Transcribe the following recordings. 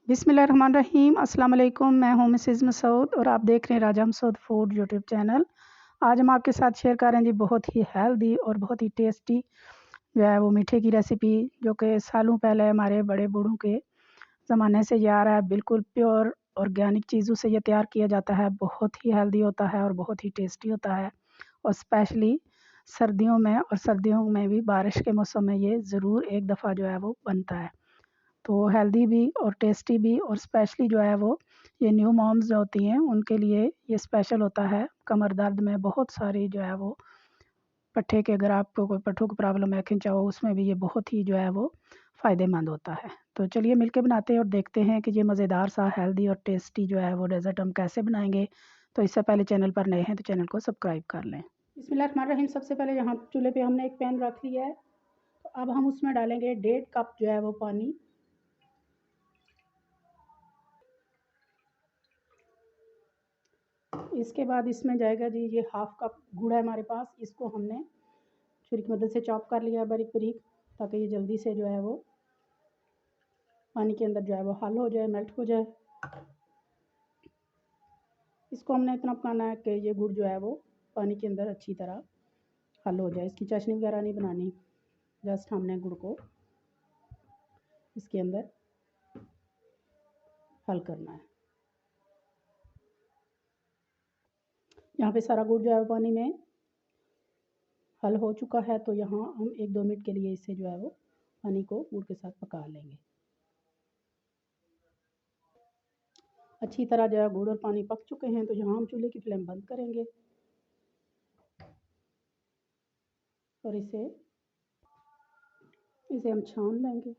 बिस्मिल्लाहिर्रहमानिर्रहीम। अस्सलाम वालेकुम। मैं हूँ मिसेज़ मसूद और आप देख रहे हैं राजा मसूद फूड यूट्यूब चैनल। आज हम आपके साथ शेयर कर रहे हैं जी बहुत ही हेल्दी और बहुत ही टेस्टी जो है वो मीठे की रेसिपी, जो कि सालों पहले हमारे बड़े बूढ़ों के ज़माने से ये आ रहा है। बिल्कुल प्योर ऑर्गेनिक चीज़ों से ये तैयार किया जाता है। बहुत ही हेल्दी होता है और बहुत ही टेस्टी होता है, और स्पेशली सर्दियों में, और सर्दियों में भी बारिश के मौसम में ये ज़रूर एक दफ़ा जो है वो बनता है। तो हेल्दी भी और टेस्टी भी, और स्पेशली जो है वो ये न्यू मॉम्स जो होती हैं उनके लिए ये स्पेशल होता है। कमर दर्द में बहुत सारी जो है वो पट्ठे के, अगर आपको कोई पट्ठों की प्रॉब्लम है, खिंचा हो, उसमें भी ये बहुत ही जो है वो फ़ायदेमंद होता है। तो चलिए मिलके बनाते हैं और देखते हैं कि ये मज़ेदार सा हेल्दी और टेस्टी जो है वो डेज़र्ट हम कैसे बनाएंगे। तो इससे पहले चैनल पर नए हैं तो चैनल को सब्सक्राइब कर लें। बिस्मिल्लाहिर्रहमानिर्रहीम। सबसे पहले यहाँ चूल्हे पे हमने एक पैन रख लिया है। तो अब हम उसमें डालेंगे 1.5 कप जो है वो पानी। इसके बाद इसमें जाएगा जी ये हाफ़ कप गुड़ है हमारे पास। इसको हमने छुरी की मदद से चॉप कर लिया बारीक बारीक, ताकि ये जल्दी से जो है वो पानी के अंदर जो है वो हल हो जाए, मेल्ट हो जाए। इसको हमने इतना पकाना है कि ये गुड़ जो है वो पानी के अंदर अच्छी तरह हल हो जाए। इसकी चाशनी वगैरह नहीं बनानी, जस्ट हमने गुड़ को इसके अंदर हल करना है। यहाँ पे सारा गुड़ जो है वो पानी में हल हो चुका है। तो यहाँ हम 1-2 मिनट के लिए इसे जो है वो पानी को गुड़ के साथ पका लेंगे। अच्छी तरह जो है गुड़ और पानी पक चुके हैं। तो यहाँ हम चूल्हे की फ्लेम बंद करेंगे और इसे हम छान लेंगे।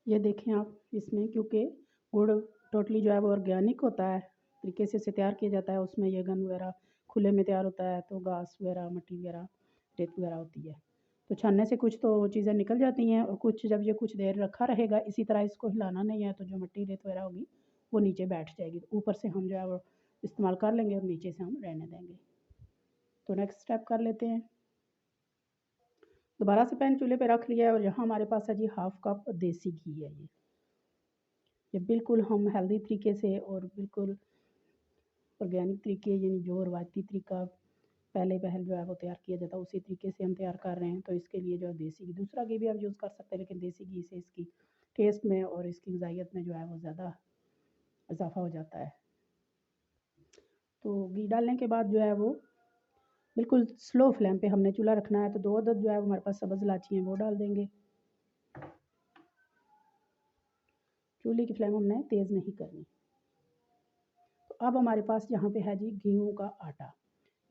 ये देखें आप, इसमें क्योंकि गुड़ टोटली जो है वो ऑर्गेनिक होता है, तरीके से इसे तैयार किया जाता है। उसमें ये गन वगैरह खुले में तैयार होता है, तो घास वगैरह, मिट्टी वगैरह, रेत वगैरह होती है। तो छानने से कुछ तो चीज़ें निकल जाती हैं, और कुछ जब ये कुछ देर रखा रहेगा इसी तरह, इसको हिलाना नहीं है, तो जो मिट्टी रेत वगैरह होगी वो नीचे बैठ जाएगी। ऊपर से हम जो है वो इस्तेमाल कर लेंगे और नीचे से हम रहने देंगे। तो नेक्स्ट स्टेप कर लेते हैं। दोबारा से पैन चूल्हे पे रख लिया है और यहाँ हमारे पास है जी हाफ़ कप देसी घी है। ये बिल्कुल हम हेल्दी तरीके से और बिल्कुल ऑर्गेनिक तरीके, यानी जो रवायती तरीका पहले जो है वो तैयार किया जाता है, उसी तरीके से हम तैयार कर रहे हैं। तो इसके लिए जो है देसी घी, दूसरा घी भी आप यूज़ कर सकते हैं, लेकिन देसी घी से इसकी टेस्ट में और इसकी ग़िज़ाइयत में जो है वो ज़्यादा इजाफ़ा हो जाता है। तो घी डालने के बाद जो है वो बिल्कुल स्लो फ्लेम पे हमने चूल्हा रखना है। तो 2 अदद जो है वो हमारे पास सब्ज़ इलायची हैं, वो डाल देंगे। चूल्हे की फ्लेम हमने तेज़ नहीं करनी। तो अब हमारे पास यहाँ पे है जी गेहूँ का आटा,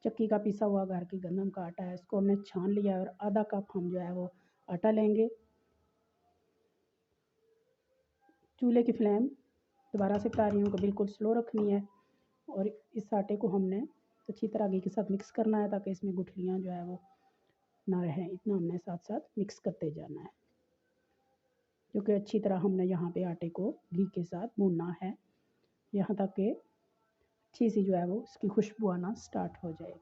चक्की का पिसा हुआ घर की गंदम का आटा है। इसको हमने छान लिया है और आधा कप हम जो है वो आटा लेंगे। चूल्हे की फ्लेम दोबारा से बता रही हूँ कि बिल्कुल स्लो रखनी है, और इस आटे को हमने अच्छी तरह घी के साथ मिक्स करना है, ताकि इसमें गुठलियाँ जो है वो ना रहें। इतना हमने साथ साथ मिक्स करते जाना है, क्योंकि अच्छी तरह हमने यहाँ पे आटे को घी के साथ भूनना है, यहाँ तक कि अच्छी सी जो है वो इसकी खुशबू आना स्टार्ट हो जाएगी।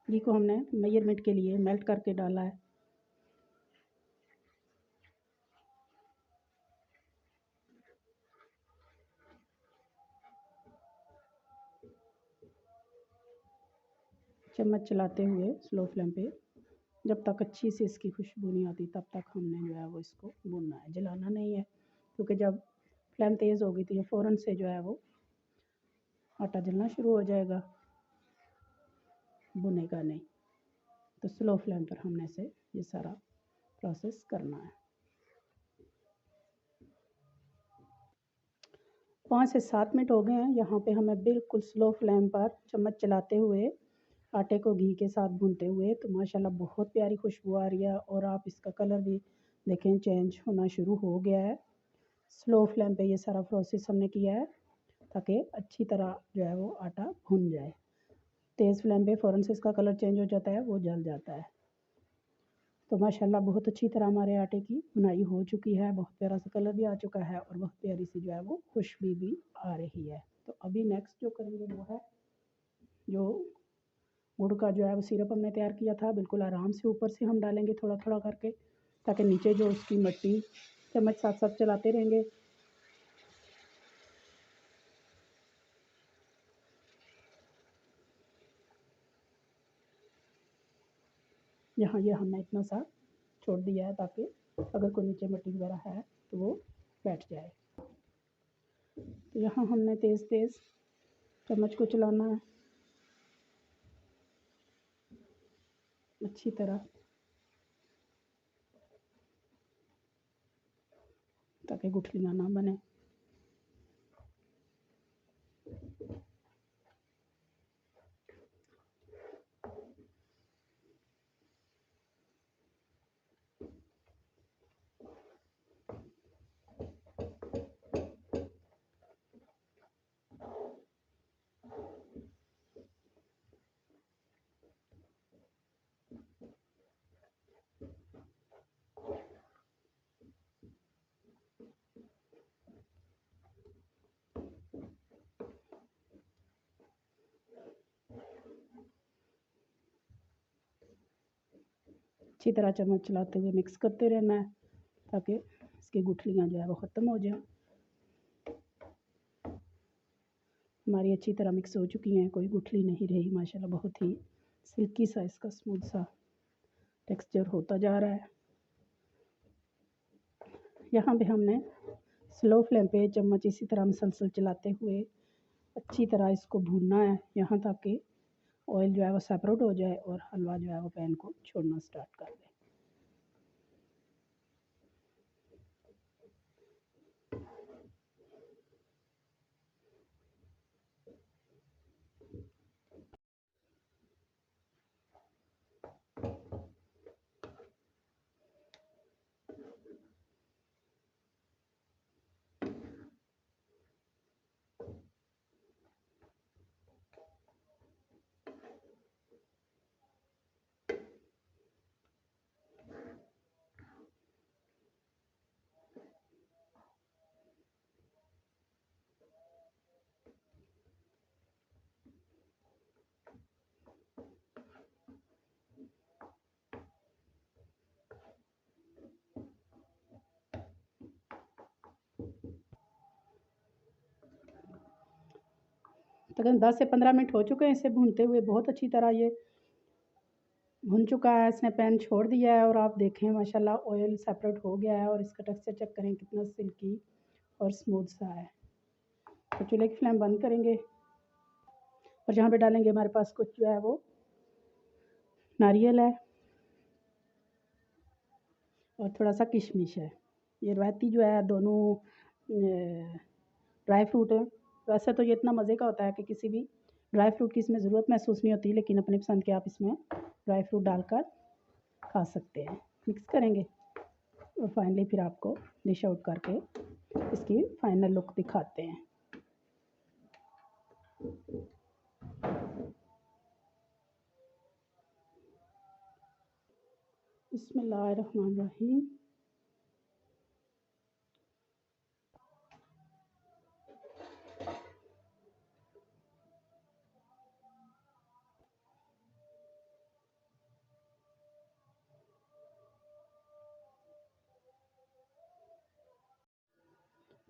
घी को हमने मेजरमेंट के लिए मेल्ट करके डाला है। चम्मच चलाते हुए स्लो फ्लेम पे, जब तक अच्छी से इसकी खुशबू नहीं आती तब तक हमने जो है वो इसको भूनना है, जलाना नहीं है। क्योंकि जब फ्लेम तेज़ होगी तो ये फ़ौरन से जो है वो आटा जलना शुरू हो जाएगा, भुनेगा नहीं। तो स्लो फ्लेम पर हमने से ये सारा प्रोसेस करना है। 5 से 7 मिनट हो गए हैं। यहाँ पे हमें बिल्कुल स्लो फ्लेम पर चम्मच चलाते हुए आटे को घी के साथ भूनते हुए, तो माशाल्लाह बहुत प्यारी खुशबू आ रही है, और आप इसका कलर भी देखें चेंज होना शुरू हो गया है। स्लो फ्लेम पे ये सारा प्रोसेस हमने किया है, ताकि अच्छी तरह जो है वो आटा भुन जाए। तेज़ फ्लेम पे फ़ौरन से इसका कलर चेंज हो जाता है, वो जल जाता है। तो माशाल्लाह बहुत अच्छी तरह हमारे आटे की बुनाई हो चुकी है, बहुत प्यारा सा कलर भी आ चुका है और बहुत प्यारी सी जो है वो खुशबू भी आ रही है। तो अभी नेक्स्ट जो करेंगे वो है जो गुड़ का जो है वो सिरप हमने तैयार किया था, बिल्कुल आराम से ऊपर से हम डालेंगे थोड़ा थोड़ा करके, ताकि नीचे जो उसकी मट्टी चम्मच साथ साथ चलाते रहेंगे। यहाँ ये हमने इतना सा छोड़ दिया है ताकि अगर कोई नीचे मिट्टी वगैरह है तो वो बैठ जाए। तो यहाँ हमने तेज़ तेज़ चम्मच को चलाना है अच्छी तरह, ताकि गुठलियाँ ना बने। अच्छी तरह चम्मच चलाते हुए मिक्स करते रहना है ताकि इसकी गुठलियाँ जो है वो ख़त्म हो जाए। हमारी अच्छी तरह मिक्स हो चुकी हैं, कोई गुठली नहीं रही माशाल्लाह, बहुत ही सिल्की सा इसका स्मूथ सा टेक्सचर होता जा रहा है। यहाँ पे हमने स्लो फ्लेम पे चम्मच इसी तरह मुसलसल चलाते हुए अच्छी तरह इसको भूनना है, यहाँ तक कि ऑयल जो है वो सेपरेट हो जाए और हलवा जो है वो पैन को छोड़ना स्टार्ट कर दे। तकरीबन 10 से 15 मिनट हो चुके हैं इसे भूनते हुए, बहुत अच्छी तरह ये भुन चुका है, इसने पैन छोड़ दिया है और आप देखें माशाल्लाह ऑयल सेपरेट हो गया है और इसका टेक्सचर चेक करें कितना सिल्की और स्मूथ सा है। तो चूल्हे की फ्लेम बंद करेंगे और जहाँ पे डालेंगे हमारे पास कुछ जो है वो नारियल है और थोड़ा सा किशमिश है। ये रवायती जो है दोनों ड्राई फ्रूट है। वैसे तो ये इतना मज़े का होता है कि किसी भी ड्राई फ्रूट की इसमें ज़रूरत महसूस नहीं होती, लेकिन अपनी पसंद के आप इसमें ड्राई फ्रूट डालकर खा सकते हैं। मिक्स करेंगे और फाइनली फिर आपको डिश आउट करके इसकी फाइनल लुक दिखाते हैं। बिस्मिल्लाहिर्रहमानिर्रहीम।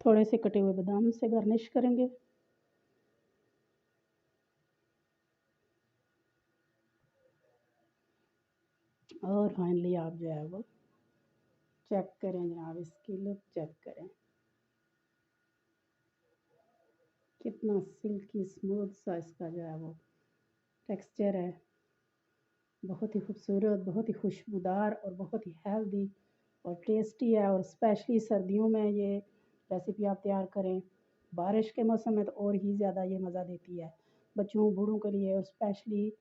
थोड़े से कटे हुए बादाम से गार्निश करेंगे। और फाइनली आप जो है वो चेक करें जनाब, इसकी लुक चेक करें, कितना सिल्की स्मूथ सा इसका जो है वो टेक्सचर है। बहुत ही खूबसूरत, बहुत ही खुशबूदार और बहुत ही हेल्दी और टेस्टी है। और स्पेशली सर्दियों में ये रेसिपी आप तैयार करें, बारिश के मौसम में तो और ही ज़्यादा ये मज़ा देती है बच्चों बूढ़ों के लिए। और स्पेशली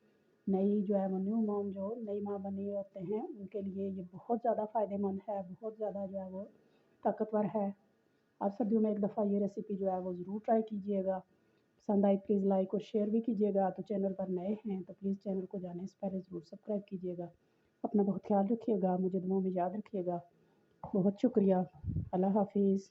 नई जो है वो न्यू मॉम जो नई माँ बनी होते हैं उनके लिए ये बहुत ज़्यादा फ़ायदेमंद है, बहुत ज़्यादा जो है वो ताकतवर है। आप सर्दियों में एक दफ़ा ये रेसिपी जो है वो ज़रूर ट्राई कीजिएगा। पसंद आई प्लीज़ लाइक और शेयर भी कीजिएगा। तो चैनल पर नए हैं तो प्लीज़ चैनल को जाने से पहले ज़रूर सब्सक्राइब कीजिएगा अपना बहुत ख्याल रखिएगा, मुझे दुआओं में याद रखिएगा। बहुत शुक्रिया। अल्लाह हाफ़िज़।